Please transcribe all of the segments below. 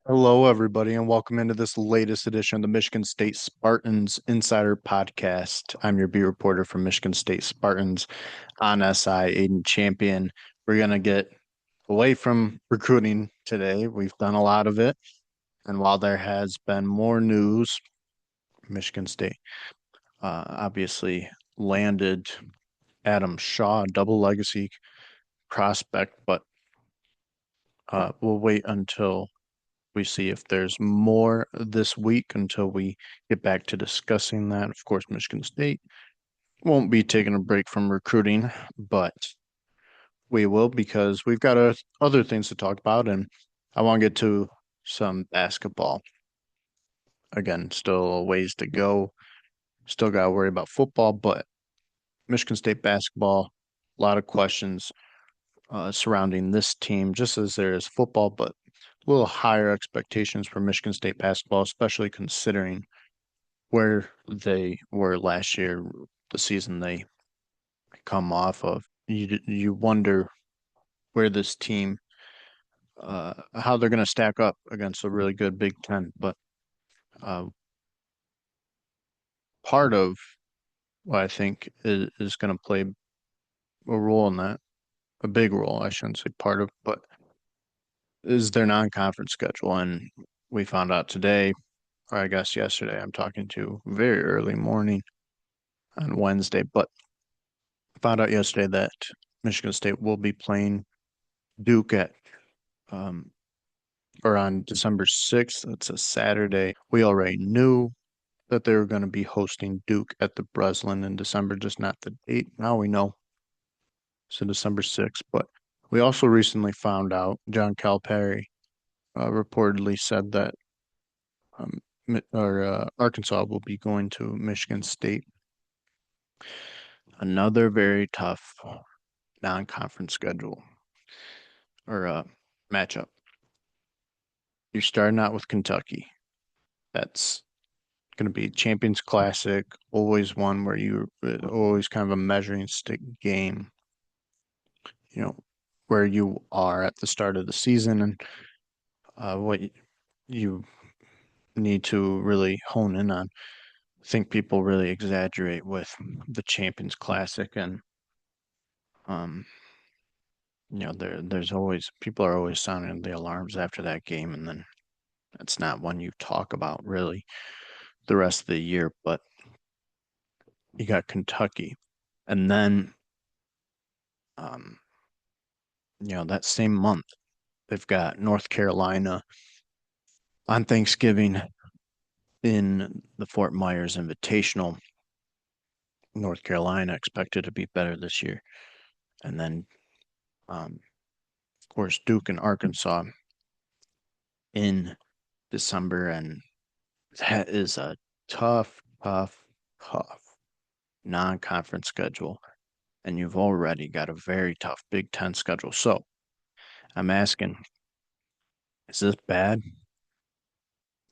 Hello, everybody, and welcome into this latest edition of the Michigan State Spartans Insider Podcast. I'm your beat reporter from Michigan State Spartans on SI, Aidan Champion. We're going to get away from recruiting today. We've done a lot of it. And while there has been more news, Michigan State obviously landed Adam Shaw, double legacy prospect, but we'll wait until we see if there's more this week until we get back to discussing that. Of course, Michigan State won't be taking a break from recruiting, but we will because we've got other things to talk about, and I want to get to some basketball. Again, still a ways to go. Still got to worry about football, but Michigan State basketball, a lot of questions surrounding this team, just as there is football, but a little higher expectations for Michigan State basketball, especially considering where they were last year, the season they come off of. You wonder where this team, how they're going to stack up against a really good Big Ten. But uh, part of what I think is going to play a role in that, a big role, I shouldn't say part of, but is their non-conference schedule. And we found out today, or I guess yesterday, I'm talking to very early morning on Wednesday, but found out yesterday that Michigan State will be playing Duke at um, or on December 6th. It's a Saturday. We already knew that they were going to be hosting Duke at the Breslin in December, just not the date. Now we know. So December 6th. But we also recently found out John Calipari reportedly said that Arkansas will be going to Michigan State. Another very tough non-conference schedule or matchup. You're starting out with Kentucky. That's going to be Champions Classic, always one where you always kind of a measuring stick game, you know, where you are at the start of the season and what you need to really hone in on. I think people really exaggerate with the Champions Classic and um there's always people are always sounding the alarms after that game, and then that's not one you talk about really the rest of the year. But you got Kentucky, and then um, that same month they've got North Carolina on Thanksgiving in the Fort Myers Invitational. North Carolina expected to be better this year, and then of course Duke and Arkansas in December, and that is a tough, tough, tough non-conference schedule, and you've already got a very tough Big Ten schedule. So I'm asking, is this bad?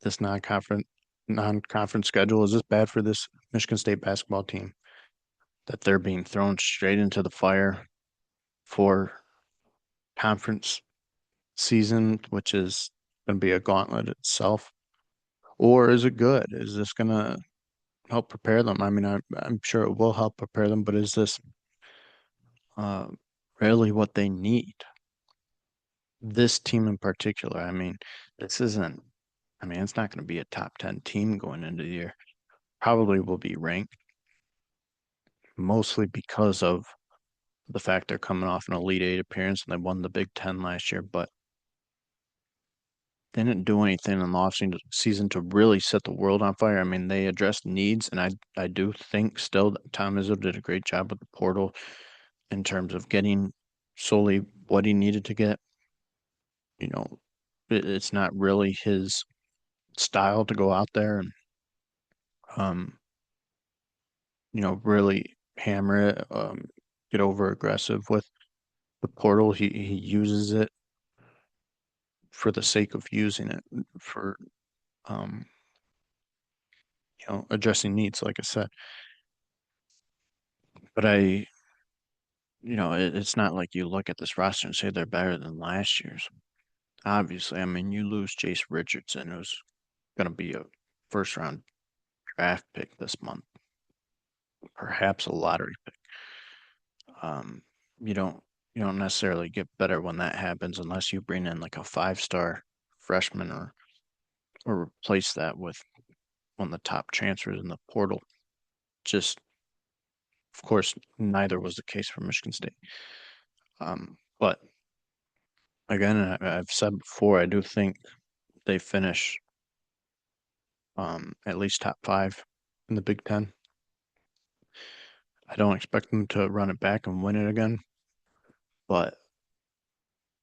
This non-conference schedule, is this bad for this Michigan State basketball team that they're being thrown straight into the fire for conference season, which is going to be a gauntlet itself? Or is it good? Is this going to help prepare them? I mean, I'm sure it will help prepare them, but is this uh, really what they need? This team in particular, I mean, this isn't, I mean, it's not going to be a top 10 team going into the year. Probably will be ranked mostly because of the fact they're coming off an Elite Eight appearance and they won the Big Ten last year, but they didn't do anything in the offseason to really set the world on fire. I mean, they addressed needs, and I do think still that Tom Izzo did a great job with the portal in terms of getting solely what he needed to get. You know, it's not really his style to go out there and um, really hammer it, get over aggressive with the portal. He uses it for the sake of using it for um, addressing needs, like I said. But it's not like you look at this roster and say they're better than last year's. Obviously, I mean, you lose Jace Richardson, who's going to be a first round draft pick this month, perhaps a lottery pick. Um, you don't you don't necessarily get better when that happens unless you bring in like a five-star freshman or replace that with one of the top transfers in the portal. Just of course, neither was the case for Michigan State. But again, I've said before, I do think they finish at least top five in the Big Ten. I don't expect them to run it back and win it again, but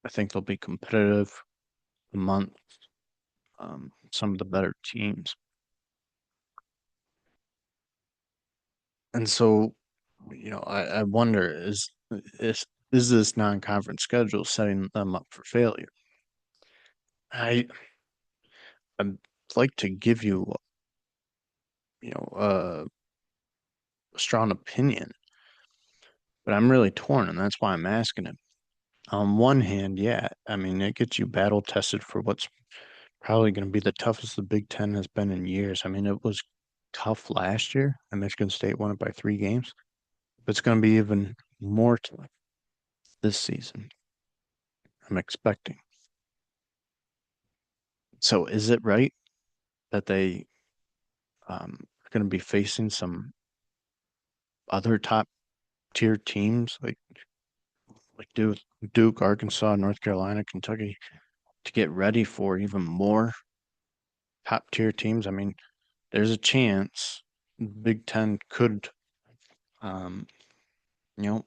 I think they'll be competitive among some of the better teams. And so, I wonder is is this non-conference schedule setting them up for failure? I I'd like to give you, a strong opinion, but I'm really torn, and that's why I'm asking it. On one hand, yeah, I mean, it gets you battle tested for what's probably going to be the toughest the Big Ten has been in years. I mean, it was tough last year, and Michigan State won it by 3 games, but it's going to be even more tough this season. I'm expecting. So, is it right that they are going to be facing some other top tier teams like Duke, Arkansas, North Carolina, Kentucky to get ready for even more top tier teams? I mean, there's a chance Big Ten could, um, you know,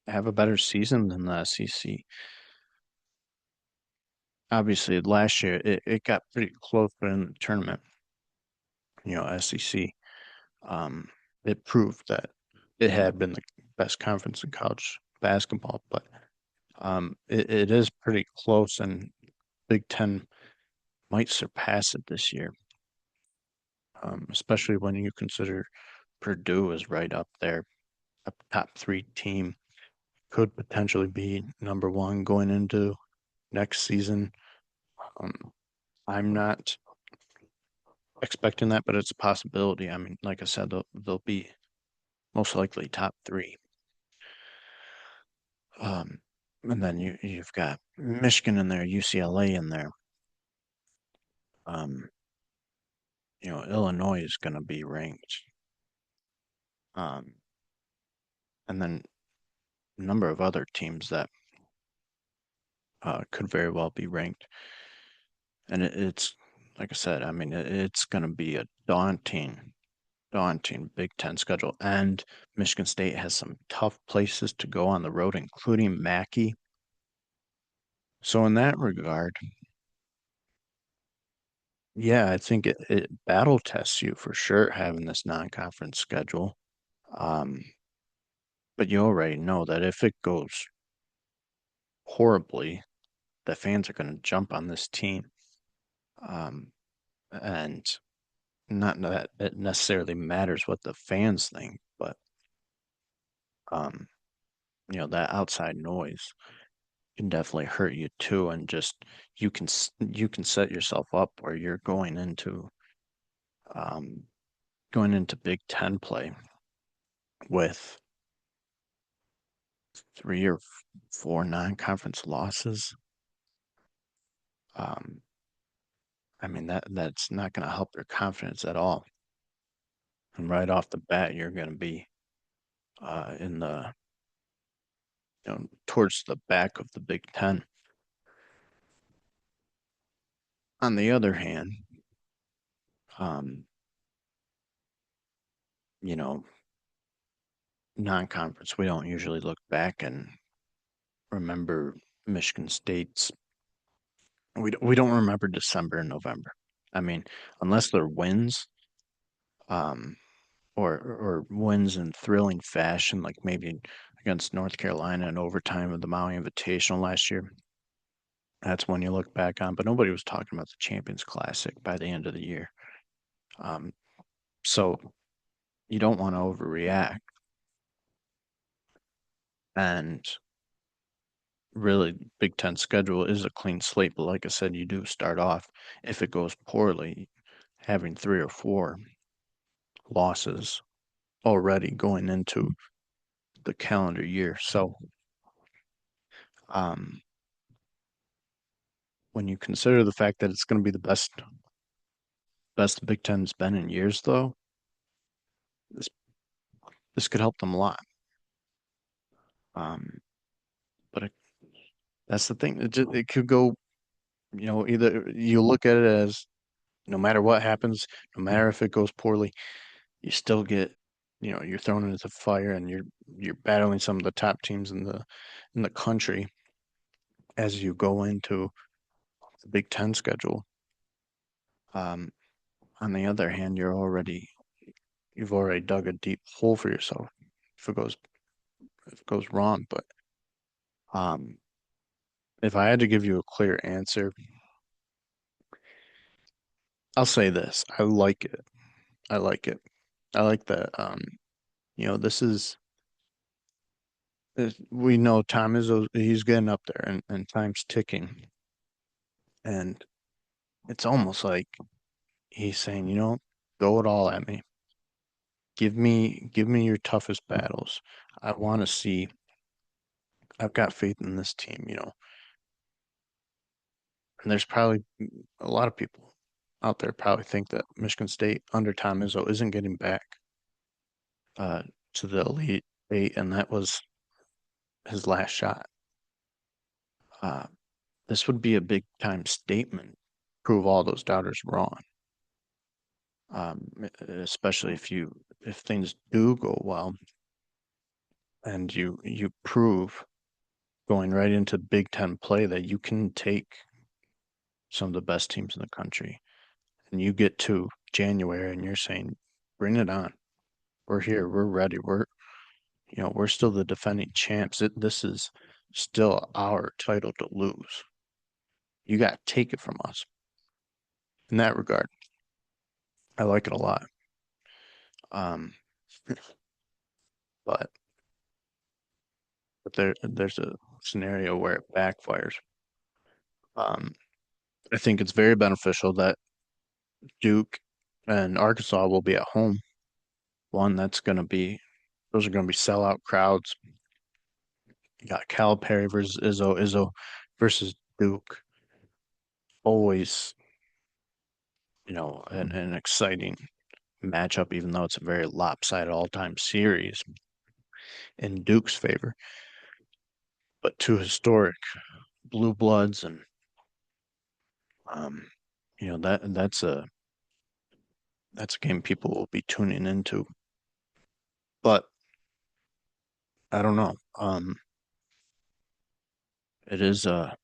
have a better season than the SEC. Obviously, last year it got pretty close, but in the tournament, SEC, um, it proved that it had been the best conference in college basketball, but it is pretty close, and Big Ten might surpass it this year, especially when you consider Purdue is right up there, a top three team, could potentially be number one going into next season. Um, I'm not expecting that, but it's a possibility. I mean, like I said, they'll be most likely top three. Um, and then you've got Michigan in there, UCLA in there. Um, Illinois is going to be ranked. Um, and then a number of other teams that could very well be ranked. And it's like I said, I mean, it's going to be a daunting Big Ten schedule. And Michigan State has some tough places to go on the road, including Mackey. So in that regard, yeah, I think it battle tests you for sure having this non-conference schedule. Um, but you already know that if it goes horribly, the fans are going to jump on this team. Um, and not that it necessarily matters what the fans think, but um, that outside noise can definitely hurt you too, and just you can set yourself up where you're um, going into Big Ten play with three or four non-conference losses. Um, I mean that's not going to help your confidence at all. And right off the bat, you're going to be in the towards the back of the Big Ten. On the other hand, um, you know, non-conference, we don't usually look back and remember Michigan State's. We don't remember December and November. I mean, unless they're wins, um, or wins in thrilling fashion, like maybe against North Carolina in overtime of the Maui Invitational last year. That's when you look back on. But nobody was talking about the Champions Classic by the end of the year. Um, so you don't want to overreact. And really Big Ten schedule is a clean slate, but like I said, you do start off if it goes poorly, having three or four losses already going into the calendar year. So, um, when you consider the fact that it's going to be the best the Big Ten's been in years, though, this this could help them a lot. Um, but that's the thing. It could go, either you look at it as no matter what happens, no matter if it goes poorly, you still get, you're thrown into the fire and you're battling some of the top teams in the country as you go into the Big Ten schedule. Um, on the other hand, you've already dug a deep hole for yourself if it goes wrong. But um, if I had to give you a clear answer, I'll say this: I like it. I like it. I like that. This is we know time is he's getting up there and time's ticking, and it's almost like he's saying, go it all at me. Give me your toughest battles. I want to see. I've got faith in this team. And there's probably a lot of people out there probably think that Michigan State under Tom Izzo isn't getting back uh, to the Elite Eight, and that was his last shot. Uh, this would be a big time statement, prove all those doubters wrong. Especially if things do go well and you prove going right into Big Ten play that you can take some of the best teams in the country, and you get to January and you're saying, bring it on. We're here. We're ready. We're still the defending champs. This is still our title to lose. You got to take it from us. In that regard, I like it a lot. Um, but there's a scenario where it backfires. Um, I think it's very beneficial that Duke and Arkansas will be at home. One that's going to be those are going to be sellout crowds. You got Calipari versus Izzo, Izzo versus Duke. Always, an exciting matchup, even though it's a very lopsided all-time series in Duke's favor. But two historic blue bloods, and um, that's a game people will be tuning into. But I don't know. It is a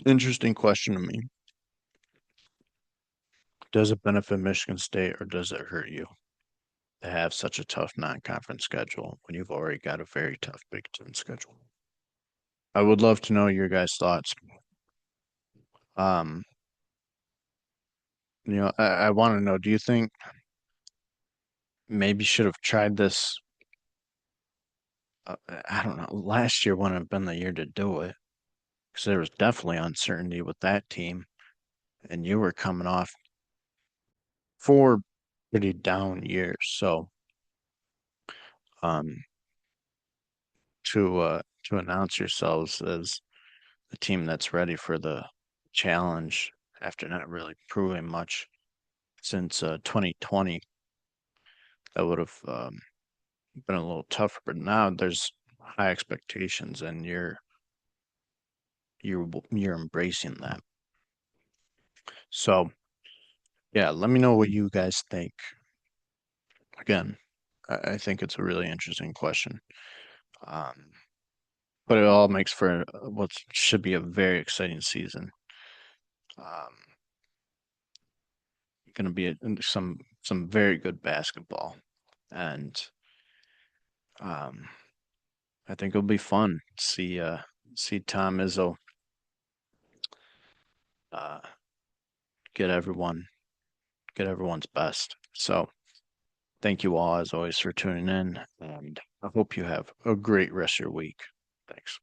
interesting question to me. Does it benefit Michigan State or does it hurt you to have such a tough non-conference schedule when you've already got a very tough Big Ten schedule? I would love to know your guys' thoughts. Um, I want to know, do you think maybe should have tried this? I don't know. Last year wouldn't have been the year to do it because there was definitely uncertainty with that team, and you were coming off 4 pretty down years. So, um, to announce yourselves as the team that's ready for the challenge after not really proving much since 2020, that would have been a little tougher. But now there's high expectations, and you're embracing that. So yeah, let me know what you guys think. Again, I think it's a really interesting question. Um, but it all makes for what should be a very exciting season. Um, going to be some very good basketball, and um, I think it'll be fun to see Tom Izzo uh, get everyone's best. So thank you all as always for tuning in, and I hope you have a great rest of your week. Thanks.